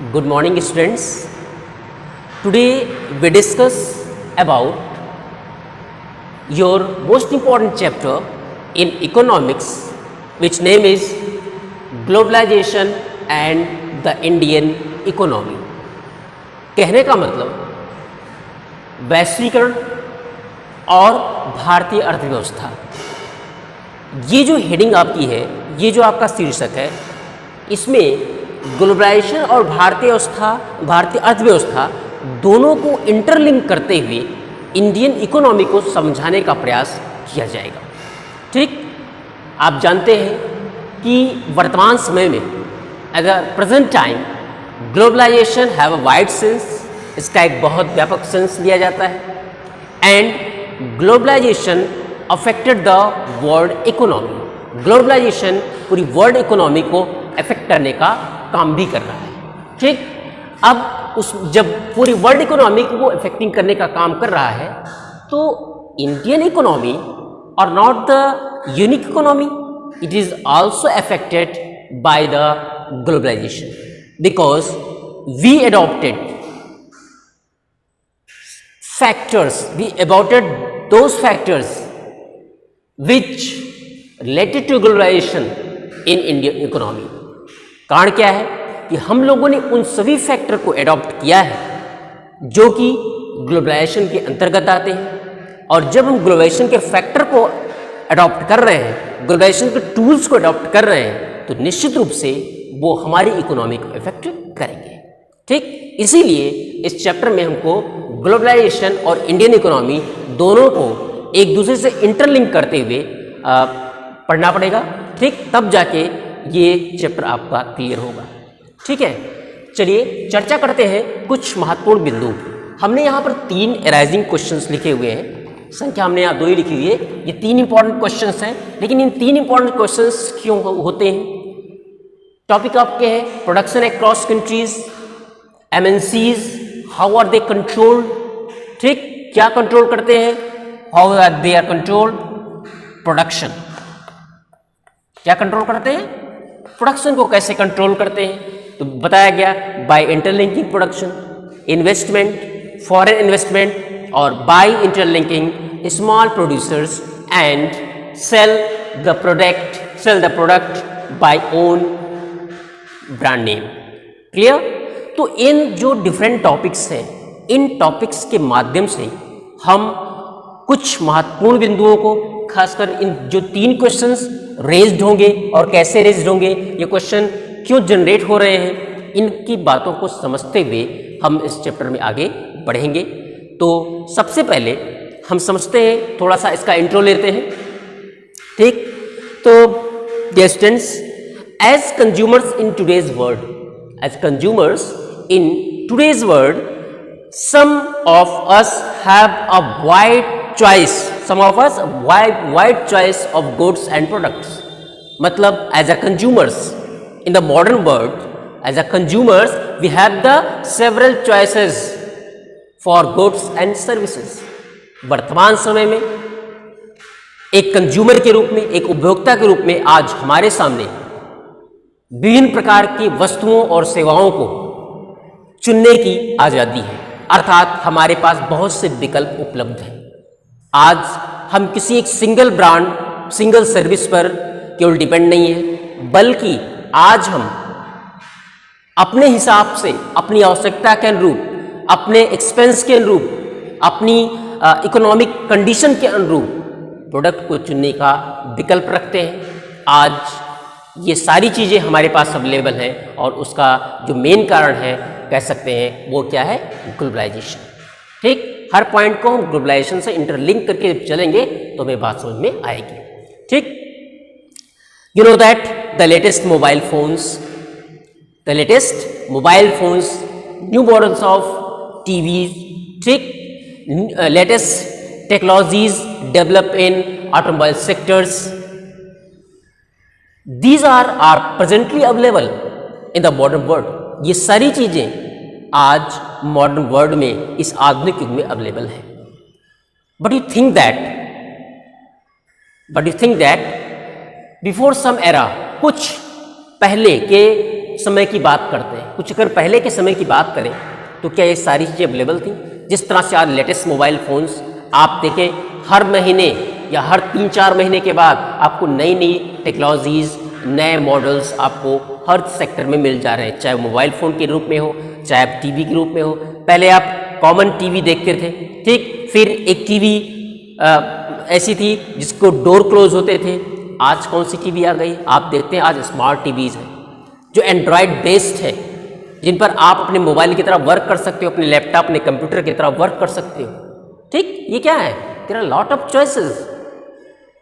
Good morning, students. Today we discuss about your most important chapter in economics, which name is globalization and the Indian economy. कहने का मतलब वैश्वीकरण और भारतीय अर्थव्यवस्था। ये जो हेडिंग आपकी है, ये जो आपका शीर्षक है, इसमें ग्लोबलाइजेशन और भारतीय अर्थव्यवस्था दोनों को इंटरलिंक करते हुए इंडियन इकोनॉमी को समझाने का प्रयास किया जाएगा। ठीक, आप जानते हैं कि वर्तमान समय में at the present time globalization have a wide sense, इसका एक बहुत व्यापक सेंस लिया जाता है, and globalization affected the world economy. Globalization पूरी वर्ल्ड इकोनॉमी को अफेक्ट करने का काम भी कर रहा है। ठीक, अब जब पूरी वर्ल्ड इकोनॉमी को अफेक्टिंग करने का काम कर रहा है, तो इंडियन इकोनॉमी और not the unique economy, it is also affected by the globalization because we adopted those factors which related to globalization in Indian economy। कारण क्या है कि हम लोगों ने उन सभी फैक्टर को एडॉप्ट किया है जो कि ग्लोबलाइजेशन के अंतर्गत आते हैं, और जब हम ग्लोबलाइजेशन के फैक्टर को एडॉप्ट कर रहे हैं, ग्लोबलाइजेशन के टूल्स को एडॉप्ट कर रहे हैं, तो निश्चित रूप से वो हमारी इकोनॉमी को इफेक्ट करेंगे। ठीक, इसीलिए इस चैप्टर में हमको ग्लोबलाइजेशन और इंडियन इकोनॉमी दोनों को एक दूसरे से इंटरलिंक करते हुए पढ़ना पड़ेगा। ठीक, तब जाके ये चैप्टर आपका क्लियर होगा। ठीक है, चलिए चर्चा करते हैं कुछ महत्वपूर्ण बिंदु। हमने यहाँ पर 3 अराइजिंग क्वेश्चंस लिखे हुए हैं, संख्या हमने यहाँ 2 ही लिखी हुई है। ये 3 इंपॉर्टेंट क्वेश्चंस हैं, लेकिन इन 3 इंपॉर्टेंट क्वेश्चंस क्यों होते हैं? टॉपिक आपके हैं production across countries, MNCs, how are they controlled. ठीक, क्या कंट्रोल करते हैं, how are they are controlled. Production क्या कंट्रोल करते हैं, प्रोडक्शन को कैसे कंट्रोल करते हैं, तो बताया गया by interlinking production, investment, foreign investment, और by interlinking small producers and sell the product by own brand name. Clear? तो इन जो डिफरेंट टॉपिक्स हैं, इन टॉपिक्स के माध्यम से हम कुछ महत्वपूर्ण बिंदुओं को, खासकर इन जो 3 क्वेश्चंस रेज्ड होंगे और कैसे रेज्ड होंगे, ये क्वेश्चन क्यों जनरेट हो रहे हैं, इनकी बातों को समझते हुए हम इस चैप्टर में आगे बढ़ेंगे। तो सबसे पहले हम समझते हैं, थोड़ा सा इसका इंट्रो लेते हैं। ठीक, तो dear students, as consumers in today's world, some of us have a wide choice of goods and products। मतलब as a consumers in the modern world, as a consumers we have the several choices for goods and services। वर्तमान समय में एक consumer के रूप में, एक उपभोक्ता के रूप में आज हमारे सामने विभिन्न प्रकार की वस्तुओं और सेवाओं को चुनने की आज़ादी है, अर्थात हमारे पास बहुत से विकल्प उपलब्ध हैं। आज हम किसी एक सिंगल ब्रांड, सिंगल सर्विस पर केवल डिपेंड नहीं है, बल्कि आज हम अपने हिसाब से, अपनी आवश्यकता के अनुरूप, अपने एक्सपेंस के अनुरूप, अपनी इकोनॉमिक कंडीशन के अनुरूप प्रोडक्ट को चुनने का विकल्प रखते हैं। आज ये सारी चीज़ें हमारे पास अवेलेबल हैं, और उसका जो मेन कारण है, कह सकते हैं, वो क्या है, ग्लोबलाइजेशन। ठीक, हर पॉइंट को हम ग्लोबलाइजेशन से इंटरलिंक करके चलेंगे तो हमें बात समझ में आएगी। ठीक, you know that the latest mobile phones, new models of TVs, ठीक, latest technologies develop in automobile sectors, these are presently available in the modern world। ये सारी चीजें आज मॉडर्न वर्ल्ड में, इस आधुनिक युग में अवेलेबल है। But you think that before some era, कुछ पहले के समय की बात करते हैं, कुछ अगर पहले के समय की बात करें तो क्या ये सारी चीज़ें अवेलेबल थी? जिस तरह से आज लेटेस्ट मोबाइल फ़ोन्स आप देखें, हर महीने या हर 3-4 महीने के बाद आपको नई नई टेक्नोलॉजीज़, नए मॉडल्स आपको हर सेक्टर में मिल जा रहे हैं, चाहे मोबाइल फ़ोन के रूप में हो, चाहे आप टीवी के रूप में हो। पहले आप कॉमन टीवी देखते थे, ठीक, फिर एक टीवी ऐसी थी जिसको डोर क्लोज होते थे। आज कौन सी टीवी आ गई? आप देखते हैं आज स्मार्ट टीवीज़ हैं जो एंड्रॉयड बेस्ड है, जिन पर आप अपने मोबाइल की तरह वर्क कर सकते हो, अपने लैपटॉप, अपने कंप्यूटर की तरह वर्क कर सकते हो। ठीक, ये क्या है? There are lot of choices,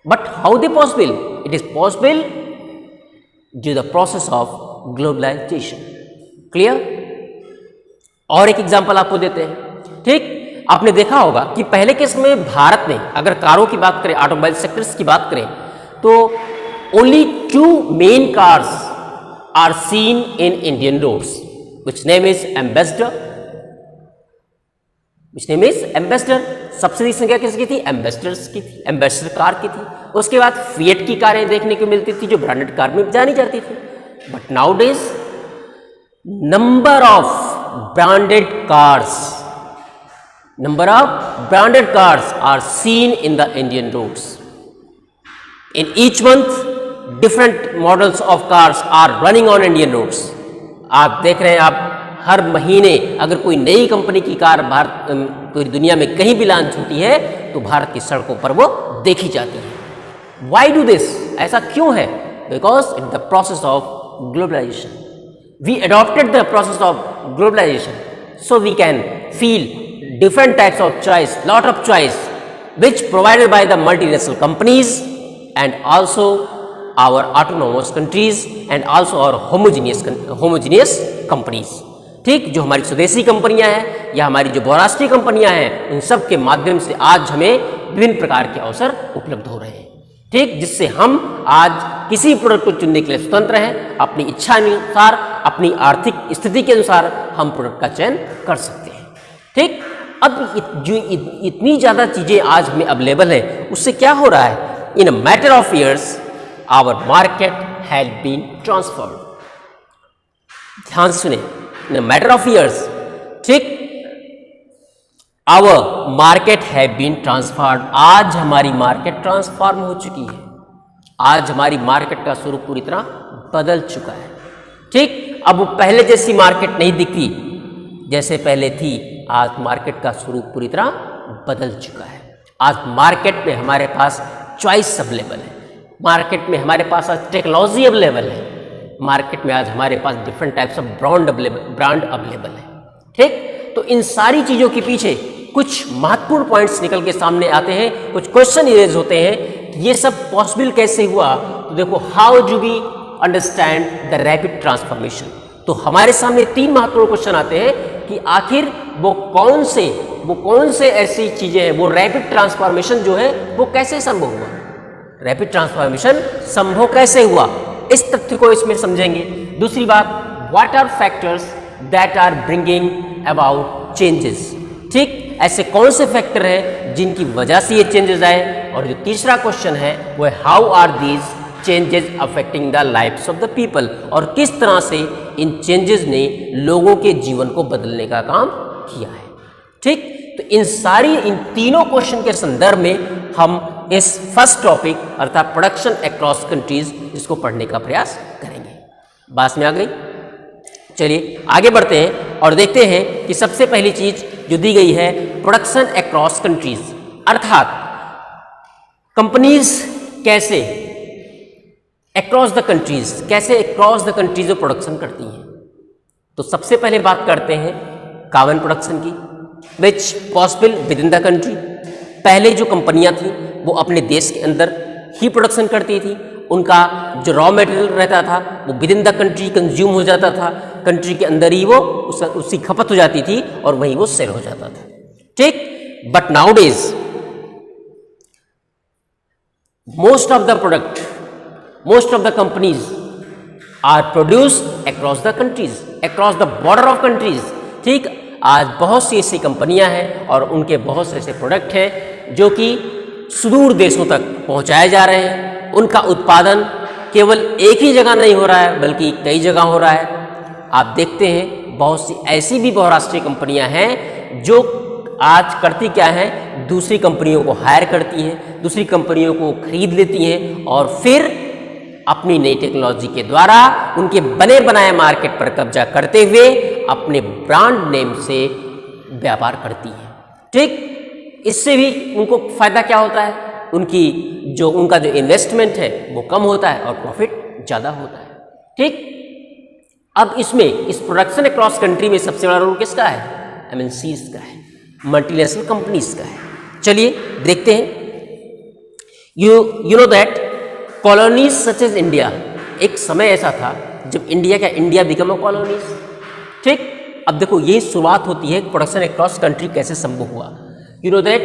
but how they possible? It is possible due the process of globalization. Clear? और एक एग्जांपल आपको देते हैं। ठीक, आपने देखा होगा कि पहले के समय भारत में अगर कारों की बात करें, ऑटोमोबाइल सेक्टर्स की बात करें, तो only 2 main cars are seen in Indian roads, which name is Ambassador, which name is Ambassador। सबसे अधिक संख्या किसकी थी? एम्बेसडर्स की थी, एम्बेसडर कार की थी। उसके बाद फिएट की कारें देखने को मिलती थी जो ब्रांडेड कार में जानी जाती थी। But nowadays number of branded cars are seen in the Indian roads. In each month different models of cars are running on Indian roads. आप देख रहे हैं, आप हर महीने अगर कोई नई कंपनी की कार भारत पूरी दुनिया में कहीं भी लॉन्च होती है तो भारत की सड़कों पर वो देखी जाती है। Why do this? ऐसा क्यों है? Because in the process of globalization we adopted the process of globalization, so we can feel different types of choice, lot of choice, which provided by the multinational companies and also our autonomous countries and also our homogeneous companies। ठीक, जो हमारी स्वदेशी कंपनियां हैं या हमारी जो बहुराष्ट्रीय कंपनियां हैं, इन सब के माध्यम से आज हमें विभिन्न प्रकार के अवसर उपलब्ध हो रहे हैं। ठीक, जिससे हम आज किसी प्रोडक्ट को चुनने के लिए स्वतंत्र हैं, अपनी इच्छा अनुसार, अपनी आर्थिक स्थिति के अनुसार हम प्रोडक्ट का चयन कर सकते हैं। ठीक, अब जो इतनी ज़्यादा चीज़ें आज हमें अवेलेबल हैं, उससे क्या हो रहा है? In a matter of years our market has been transferred. ध्यान सुने, in a matter of years, ठीक, our market have been transferred. आज हमारी मार्केट ट्रांसफॉर्म हो चुकी है। आज हमारी मार्केट का स्वरूप पूरी तरह बदल चुका है। ठीक, अब वो पहले जैसी मार्केट नहीं दिखती जैसे पहले थी। आज मार्केट का स्वरूप पूरी तरह बदल चुका है। आज मार्केट में हमारे पास चॉइस अवेलेबल है, मार्केट में हमारे पास आज टेक्नोलॉजी अवेलेबल है, मार्केट में आज हमारे पास different types of brand available है। ठीक, तो इन सारी चीज़ों के पीछे कुछ महत्वपूर्ण पॉइंट्स निकल के सामने आते हैं, कुछ क्वेश्चन रेज होते हैं कि ये सब पॉसिबल कैसे हुआ। तो देखो, how do we understand the rapid transformation. तो हमारे सामने 3 महत्वपूर्ण क्वेश्चन आते हैं कि आखिर वो कौन से ऐसी चीजें हैं, वो रैपिड ट्रांसफॉर्मेशन जो है वो कैसे संभव हुआ, रैपिड ट्रांसफॉर्मेशन संभव कैसे हुआ, इस तथ्य को इसमें समझेंगे। दूसरी बात, what are factors that are bringing about changes. ठीक, ऐसे कौन से फैक्टर हैं जिनकी वजह से ये चेंजेस आए। और जो तीसरा क्वेश्चन है वो है, how are these changes affecting the lifes of the people. और किस तरह से इन चेंजेस ने लोगों के जीवन को बदलने का काम किया है। ठीक, तो इन तीनों क्वेश्चन के संदर्भ में हम इस फर्स्ट टॉपिक अर्थात प्रोडक्शन अक्रॉस कंट्रीज इसको पढ़ने का प्रयास करेंगे। बात में आ गई? चलिए आगे बढ़ते हैं और देखते हैं कि सबसे पहली चीज जो दी गई है, प्रोडक्शन अक्रॉस कंट्रीज, अर्थात कंपनीज कैसे अक्रॉस द कंट्रीज, कैसे अक्रॉस द कंट्रीज प्रोडक्शन करती हैं। तो सबसे पहले बात करते हैं कॉमन प्रोडक्शन की, which possible within the country. पहले जो कंपनियां थी वो अपने देश के अंदर ही प्रोडक्शन करती थी, उनका जो रॉ मटेरियल रहता था वो with in the country consume हो जाता था, कंट्री के अंदर ही वो उसकी खपत हो जाती थी और वहीं वो सेल हो जाता था। ठीक, but now days most of the companies are produced across the countries, across the border of countries। ठीक, आज बहुत सी ऐसी कंपनियां हैं और उनके बहुत से ऐसे प्रोडक्ट हैं जो कि सुदूर देशों तक पहुंचाए जा रहे हैं। उनका उत्पादन केवल एक ही जगह नहीं हो रहा है बल्कि कई जगह हो रहा है। आप देखते हैं बहुत सी ऐसी भी बहुराष्ट्रीय कंपनियां हैं जो आज करती क्या है, दूसरी कंपनियों को हायर करती हैं, दूसरी कंपनियों को खरीद लेती हैं और फिर अपनी नई टेक्नोलॉजी के द्वारा उनके बने बनाए मार्केट पर कब्जा करते हुए अपने ब्रांड नेम से व्यापार करती है। ठीक, इससे भी उनको फायदा क्या होता है, उनका जो इन्वेस्टमेंट है वो कम होता है और प्रॉफिट ज़्यादा होता है। ठीक, अब इसमें इस प्रोडक्शन अक्रॉस कंट्री में सबसे बड़ा रोल किसका है, एमएनसीज का है, मल्टीनेशनल कंपनीज का है। चलिए देखते हैं। You know that colonies such as India, एक समय ऐसा था जब इंडिया बिकम अ कॉलोनीज। ठीक, अब देखो यही शुरुआत होती है प्रोडक्शन अक्रॉस कंट्री कैसे संभव हुआ। You know that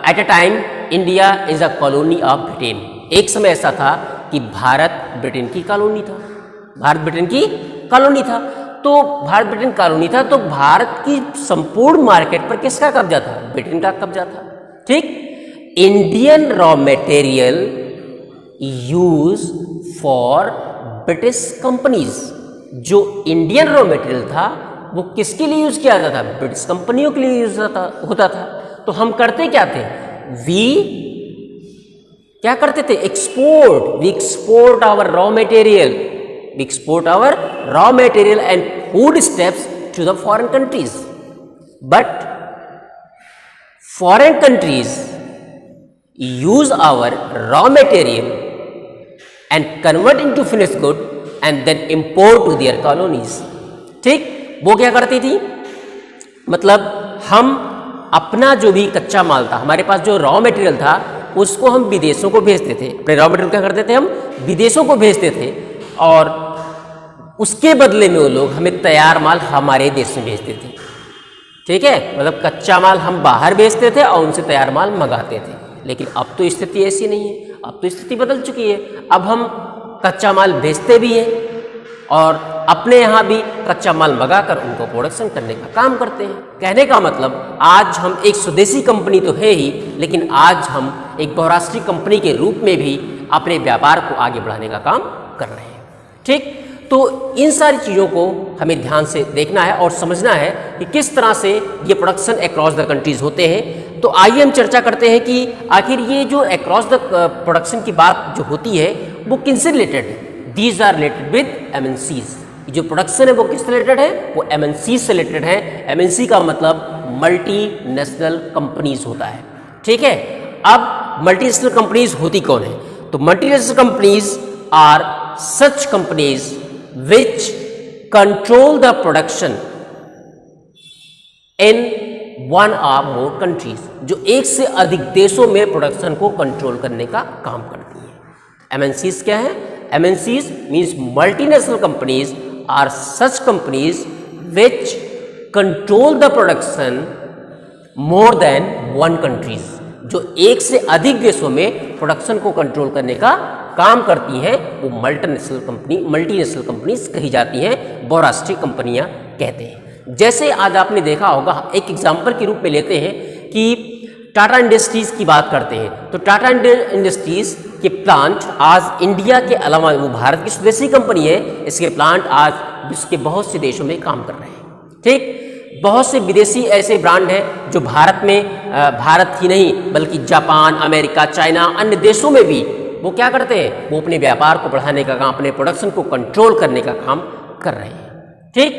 at a time India is a colony of Britain. एक समय ऐसा था कि भारत ब्रिटेन की कॉलोनी था, भारत ब्रिटेन की कॉलोनी था। तो भारत ब्रिटेन कॉलोनी था तो भारत की संपूर्ण मार्केट पर किसका कब्जा था, ब्रिटेन का कब्जा था। ठीक, Indian raw material use for British companies, जो इंडियन रॉ मटेरियल था वो किसके लिए यूज किया जाता था, ब्रिटिश कंपनियों के लिए यूज होता था। तो हम करते क्या थे, क्या करते थे, we export our raw material, and food steps to the foreign countries. But foreign countries use our raw material and convert into finished good and then import to their colonies। ठीक, वो क्या करती थी, मतलब हम अपना जो भी कच्चा माल था, हमारे पास जो रॉ मटेरियल था उसको हम विदेशों को भेजते थे। अपने रॉ मटेरियल क्या करते थे, हम विदेशों को भेजते थे और उसके बदले में वो लोग हमें तैयार माल हमारे देश में भेजते थे। ठीक है, मतलब कच्चा माल हम बाहर भेजते थे और उनसे तैयार माल मंगाते थे। लेकिन अब तो स्थिति ऐसी नहीं है, अब तो स्थिति बदल चुकी है। अब हम कच्चा माल भेजते भी हैं और अपने यहाँ भी कच्चा माल मंगाकर उनको प्रोडक्शन करने का काम करते हैं। कहने का मतलब आज हम एक स्वदेशी कंपनी तो है ही, लेकिन आज हम एक बहुराष्ट्रीय कंपनी के रूप में भी अपने व्यापार को आगे बढ़ाने का काम कर रहे हैं। ठीक, तो इन सारी चीज़ों को हमें ध्यान से देखना है और समझना है कि किस तरह से ये प्रोडक्शन अक्रॉस द कंट्रीज होते हैं। तो आइए हम चर्चा करते हैं कि आखिर ये जो अक्रॉस द प्रोडक्शन की बात जो होती है वो किनसे रिलेटेड है। These are related with MNCs. जो प्रोडक्शन है वो किससे रिलेटेड है, वो एमएनसी से रिलेटेड है। एमएनसी का मतलब मल्टीनेशनल कंपनीज होता है। ठीक है, अब मल्टीनेशनल कंपनीज होती कौन है, तो multinational companies are such companies which control the production in one or more countries, जो एक से अधिक देशों में प्रोडक्शन को कंट्रोल करने का काम करती है। एमएनसीज क्या है, MNCs means multinational companies are such companies which control the production more than one countries, जो एक से अधिक देशों में प्रोडक्शन को कंट्रोल करने का काम करती हैं, वो मल्टीनेशनल कंपनीज कही जाती हैं, बहुराष्ट्रीय कंपनियां कहते हैं। जैसे आज आपने देखा होगा, एक एग्जांपल के रूप में लेते हैं कि टाटा इंडस्ट्रीज की बात करते हैं, तो टाटा इंडस्ट्रीज के प्लांट आज इंडिया के अलावा, वो भारत की स्वदेशी कंपनी है, इसके प्लांट आज विश्व के बहुत से देशों में काम कर रहे हैं। ठीक, बहुत से विदेशी ऐसे ब्रांड हैं जो भारत में, भारत ही नहीं बल्कि जापान, अमेरिका, चाइना, अन्य देशों में भी वो क्या करते हैं, वो अपने व्यापार को बढ़ाने का काम, अपने प्रोडक्शन को कंट्रोल करने का काम कर रहे हैं। ठीक,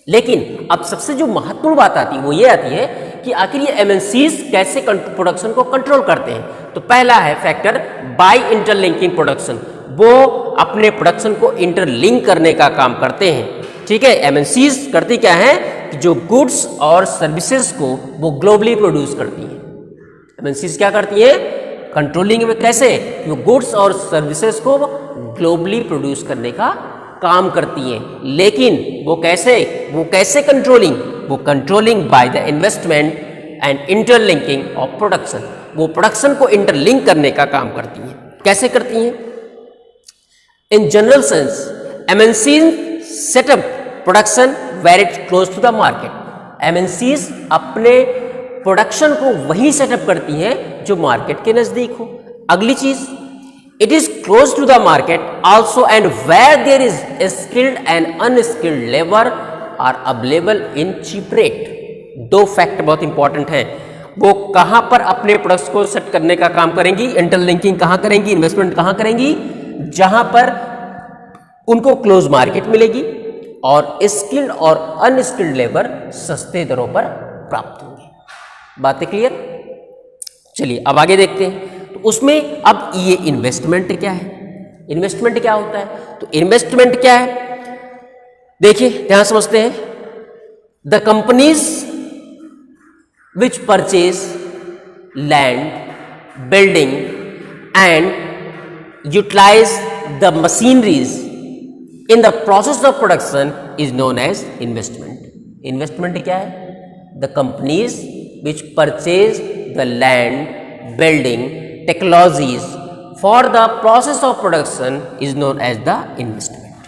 लेकिन अब सबसे जो महत्वपूर्ण बात आती है वो ये आती है कि आखिर ये एमएनसीज कैसे प्रोडक्शन को कंट्रोल करते हैं। तो पहला है फैक्टर बाय इंटरलिंकिंग प्रोडक्शन, वो अपने प्रोडक्शन को इंटरलिंक करने का काम करते हैं। ठीक है, एमएनसीज करती क्या है कि जो गुड्स और सर्विसेज को वो ग्लोबली प्रोड्यूस करती हैं। एमएनसीज क्या करती है, कंट्रोलिंग में कैसे, वो गुड्स और सर्विसेज को ग्लोबली प्रोड्यूस करने का काम करती हैं। लेकिन वो कैसे कंट्रोलिंग, वो controlling by the investment and interlinking of production, वो प्रोडक्शन को इंटरलिंक करने का काम करती हैं। कैसे करती हैं, in general sense MNCs set up production very close to the market. MNCs अपने प्रोडक्शन को वहीं सेटअप करती हैं जो मार्केट के नज़दीक हो। अगली चीज़, It is close to the market also, and where there is skilled and unskilled labor are available in cheap rate. दो फैक्ट बहुत इंपॉर्टेंट हैं। वो कहां पर अपने प्रोडक्ट्स को सेट करने का काम करेंगी, इंटरलिंकिंग कहां करेंगी, इन्वेस्टमेंट कहां करेंगी, जहां पर उनको क्लोज मार्केट मिलेगी और स्किल्ड और अनस्किल्ड लेबर सस्ते दरों पर प्राप्त होंगे। बातें क्लियर? चलिए अब आगे देखते हैं। तो उसमें अब ये इन्वेस्टमेंट क्या है, इन्वेस्टमेंट क्या होता है, तो इन्वेस्टमेंट क्या है देखिए ध्यान समझते हैं। The companies which purchase land, building and utilize the machineries in the process of production is known as investment. Investment क्या है? The companies which purchase the land, building, technologies for the process of production is known as the investment.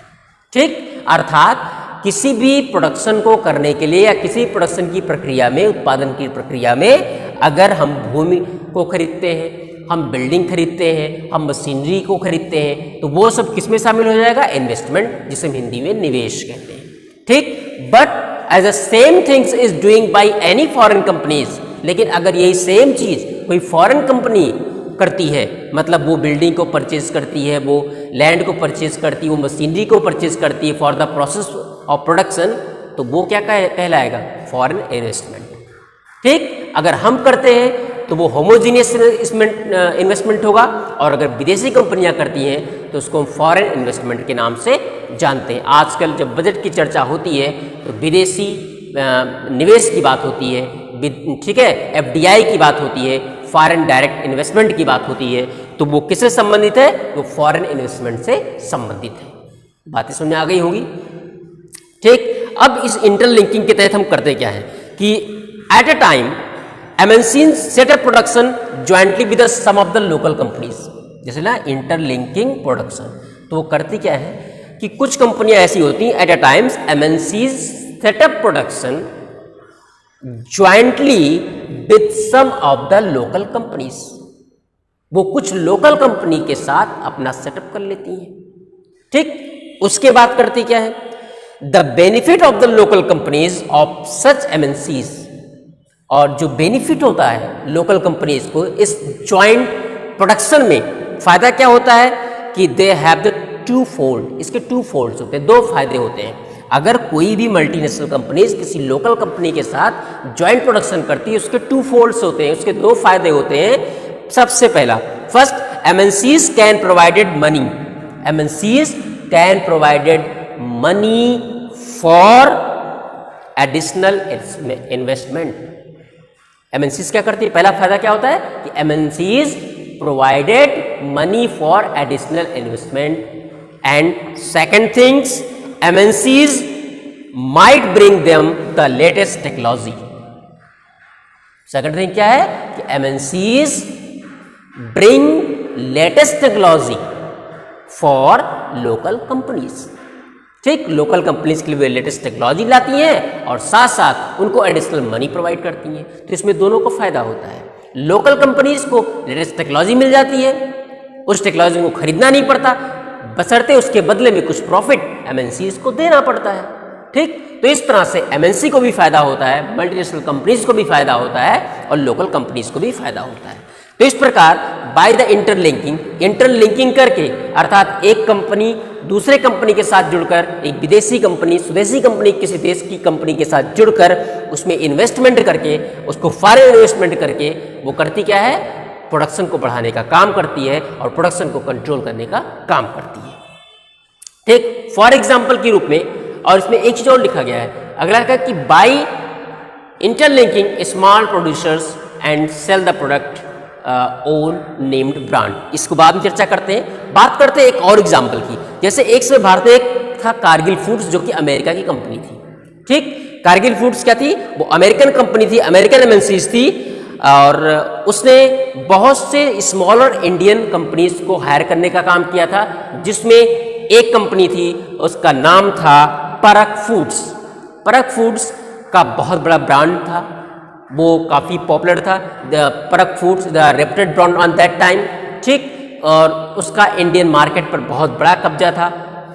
ठीक, अर्थात किसी भी production को करने के लिए या किसी प्रोडक्शन की प्रक्रिया में, उत्पादन की प्रक्रिया में अगर हम भूमि को खरीदते हैं, हम बिल्डिंग खरीदते हैं, हम मशीनरी को खरीदते हैं, तो वो सब किस में शामिल हो जाएगा? इन्वेस्टमेंट, जिसे हम हिंदी में निवेश कहते हैं। ठीक, but as a same things is doing by any foreign companies. लेकिन अगर यही सेम चीज कोई फॉरेन कंपनी करती है, मतलब वो बिल्डिंग को परचेज करती है, वो लैंड को परचेज करती है, वो मशीनरी को परचेज करती है for the process of production, तो वो क्या कहलाएगा? Foreign investment. ठीक, अगर हम करते हैं तो वो होमोजीनियस इन्वेस्टमेंट होगा, और अगर विदेशी कंपनियां करती हैं तो उसको हम फॉरेन इन्वेस्टमेंट के नाम से जानते हैं। आजकल जब बजट की चर्चा होती है तो विदेशी निवेश की बात होती है, ठीक है, एफडीआई की बात होती है, फॉरेन डायरेक्ट इन्वेस्टमेंट की बात होती है, तो वो किससे संबंधित है? वो फॉरेन इन्वेस्टमेंट से संबंधित है। बातें समझ में आ गई होंगी। ठीक, अब इस इंटरलिंकिंग के तहत हम करते क्या है कि at a time MNCs set up production jointly with some of the local companies। जैसे ना इंटरलिंकिंग प्रोडक्शन, तो वो करती क्या है कि कुछ कंपनियां ऐसी होती हैं at a times MNCs set up production jointly with some of the local companies। वो कुछ लोकल कंपनी के साथ अपना सेटअप कर लेती हैं। ठीक, उसके बाद करती क्या है? The benefit of the local companies of such MNCs, और जो बेनिफिट होता है लोकल कंपनीज को इस जॉइंट प्रोडक्शन में, फायदा क्या होता है कि they have the two fold, इसके टू फोल्ड्स होते हैं, दो फायदे होते हैं। अगर कोई भी मल्टीनेशनल कंपनीज किसी लोकल कंपनी के साथ जॉइंट प्रोडक्शन करती है, उसके टू फोल्ड्स होते हैं, उसके दो फायदे होते हैं। सबसे पहला, first, MNCs can provided money, MNCs can provided money for additional investment. MNCs क्या करती है? पहला फायदा क्या होता है कि MNCs provided money for additional investment, and second things, MNCs might bring them the latest technology. Second thing क्या है कि MNCs bring latest technology for local companies. ठीक, लोकल कंपनीज के लिए वे लेटेस्ट टेक्नोलॉजी लाती हैं और साथ साथ उनको एडिशनल मनी प्रोवाइड करती हैं, तो इसमें दोनों को फायदा होता है। लोकल कंपनीज को लेटेस्ट टेक्नोलॉजी मिल जाती है, उस टेक्नोलॉजी को खरीदना नहीं पड़ता, बशर्ते उसके बदले में कुछ प्रॉफिट MNCs को देना पड़ता है। ठीक, तो इस तरह से MNC को भी फायदा होता है, मल्टीनेशनल कंपनीज को भी फायदा होता है और लोकल कंपनीज को भी फायदा होता है। तो इस प्रकार बाय द इंटरलिंकिंग करके, अर्थात एक कंपनी दूसरे कंपनी के साथ जुड़कर, एक विदेशी कंपनी स्वदेशी कंपनी किसी देश की कंपनी के साथ जुड़कर उसमें इन्वेस्टमेंट करके, उसको फॉरेन इन्वेस्टमेंट करके वो करती क्या है? प्रोडक्शन को बढ़ाने का काम करती है और प्रोडक्शन को कंट्रोल करने का काम करती है। ठीक, फॉर एग्जाम्पल के रूप में, और इसमें एक चीज और लिखा गया है, अगला कहा कि by interlinking small producers and sell the product own named brand. इसको बाद में चर्चा करते हैं। बात करते हैं एक और एग्जाम्पल की, जैसे एक समय भारत में एक था कारगिल फूड्स, जो कि अमेरिका की कंपनी थी। ठीक, कारगिल फूड्स क्या थी? वो अमेरिकन कंपनी थी, अमेरिकन MNCs थी, और उसने बहुत से स्मॉलर इंडियन कंपनीज को हायर करने का काम किया था, जिसमें एक कंपनी थी, उसका नाम था परक फूड्स। परक फूड्स का बहुत बड़ा ब्रांड था, वो काफ़ी पॉपुलर था, द परक foods, the reputed brand on that time. ठीक, और उसका इंडियन मार्केट पर बहुत बड़ा कब्जा था,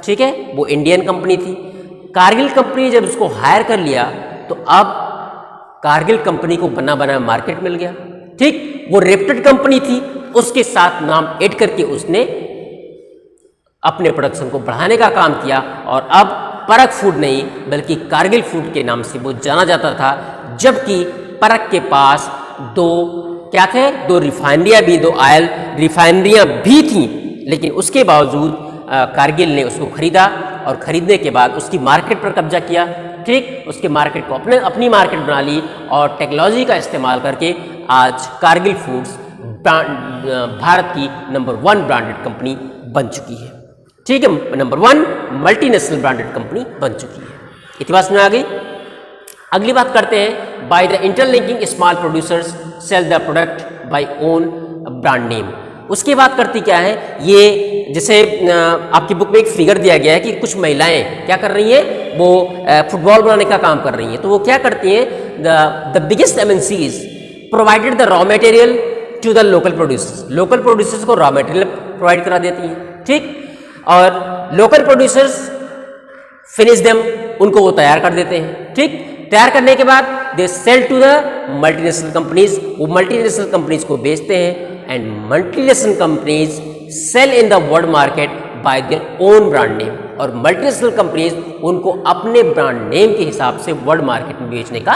ठीक है, वो इंडियन कंपनी थी। कारगिल कंपनी जब उसको हायर कर लिया तो अब कारगिल कंपनी को बना बनाया मार्केट मिल गया, ठीक। वो रेप्यूटेड कंपनी थी, उसके साथ नाम ऐड करके उसने अपने प्रोडक्शन को बढ़ाने का काम किया और अब परख फूड नहीं बल्कि कारगिल फूड के नाम से वो जाना जाता था। जबकि परख के पास दो क्या थे, दो रिफाइनरियाँ भी, दो ऑयल रिफाइनरियाँ भी थीं, लेकिन उसके बावजूद कारगिल ने उसको खरीदा और खरीदने के बाद उसकी मार्केट पर कब्जा किया, ठीक। उसके मार्केट को अपनी मार्केट बना ली और टेक्नोलॉजी का इस्तेमाल करके आज कारगिल फूड्स भारत की नंबर 1 ब्रांडेड कंपनी बन चुकी है, ठीक है, नंबर 1 मल्टीनेशनल ब्रांडेड कंपनी बन चुकी है। इतनी बात समझ आ गई। अगली बात करते हैं, by the interlinking small producers sell the product by own brand name. उसकी बात करती क्या है, ये जैसे आपकी बुक में एक फिगर दिया गया है कि कुछ महिलाएं क्या कर रही हैं, वो फुटबॉल बनाने का काम कर रही हैं। तो वो क्या करती हैं, the biggest MNCs provided the raw material to the local producers. Local producers को रॉ मटेरियल प्रोवाइड करा देती हैं, ठीक। और लोकल प्रोड्यूसर्स फिनिश देम, उनको वो तैयार कर देते हैं, ठीक। तैयार करने के बाद they sell to the multinational companies, वो मल्टीनेशनल कंपनीज को बेचते हैं and multinational companies sell in the world market by their own brand name. और मल्टीनेशनल कंपनीज उनको अपने ब्रांड नेम के हिसाब से वर्ल्ड मार्केट में बेचने का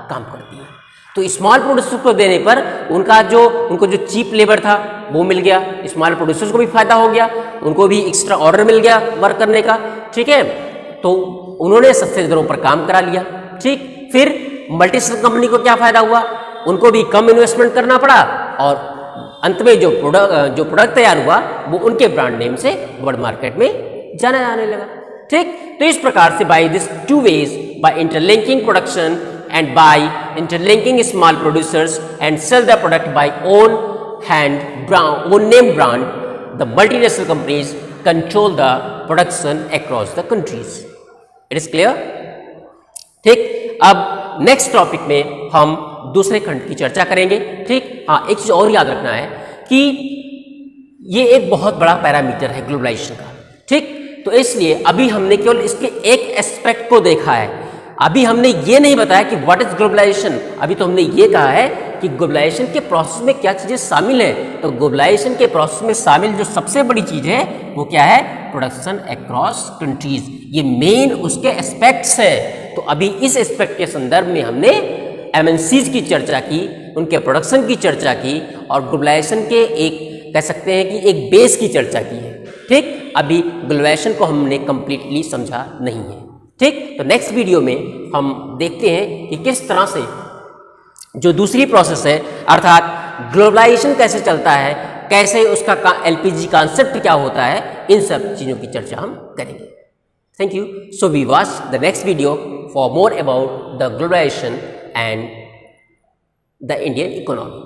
काम करती है। तो स्मॉल प्रोड्यूसर को देने पर उनको जो चीप लेबर था वो मिल गया, स्मॉल प्रोड्यूसर्स को भी फायदा हो गया, उनको भी एक्स्ट्रा ऑर्डर मिल गया वर्क करने का, ठीक है। तो उन्होंने सस्ते दरों पर काम करा लिया, ठीक। फिर मल्टीनेशनल कंपनी को क्या फायदा हुआ, उनको भी कम इन्वेस्टमेंट करना पड़ा और अंत में जो प्रोडक्ट तैयार हुआ वो उनके ब्रांड नेम से वर्ल्ड मार्केट में जाना जाने लगा, ठीक। तो इस प्रकार से by this 2 ways, by interlinking production and by interlinking small producers and sell the product by own name brand, the multinational companies control the production across the countries. It is clear? ठीक। अब next topic में हम दूसरे खंड की चर्चा करेंगे, ठीक। हाँ, एक चीज और याद रखना है कि ये एक बहुत बड़ा पैरामीटर है ग्लोबलाइजेशन का, ठीक। तो इसलिए अभी हमने केवल इसके एक एस्पेक्ट को देखा है, अभी हमने ये नहीं बताया कि व्हाट इज ग्लोबलाइजेशन। अभी तो हमने ये कहा है कि ग्लोबलाइजेशन के प्रोसेस में क्या चीजें शामिल है। तो ग्लोबलाइजेशन के प्रोसेस में शामिल जो सबसे बड़ी चीज है वो क्या है, प्रोडक्शन अक्रॉस कंट्रीज। ये मेन उसके एस्पेक्ट्स है। तो अभी इस एस्पेक्ट के संदर्भ में हमने एमएनसीज की चर्चा की, उनके प्रोडक्शन की चर्चा की और ग्लोबलाइजेशन के एक कह सकते हैं कि एक बेस की चर्चा की है, ठीक। अभी ग्लोबलाइजेशन को हमने कंप्लीटली समझा नहीं है, ठीक। तो नेक्स्ट वीडियो में हम देखते हैं कि किस तरह से जो दूसरी प्रोसेस है अर्थात ग्लोबलाइजेशन कैसे चलता है, कैसे उसका एलपीजी कॉन्सेप्ट क्या होता है, इन सब चीज़ों की चर्चा हम करेंगे। Thank you. So we watch the next video for more about the globalization and the Indian economy.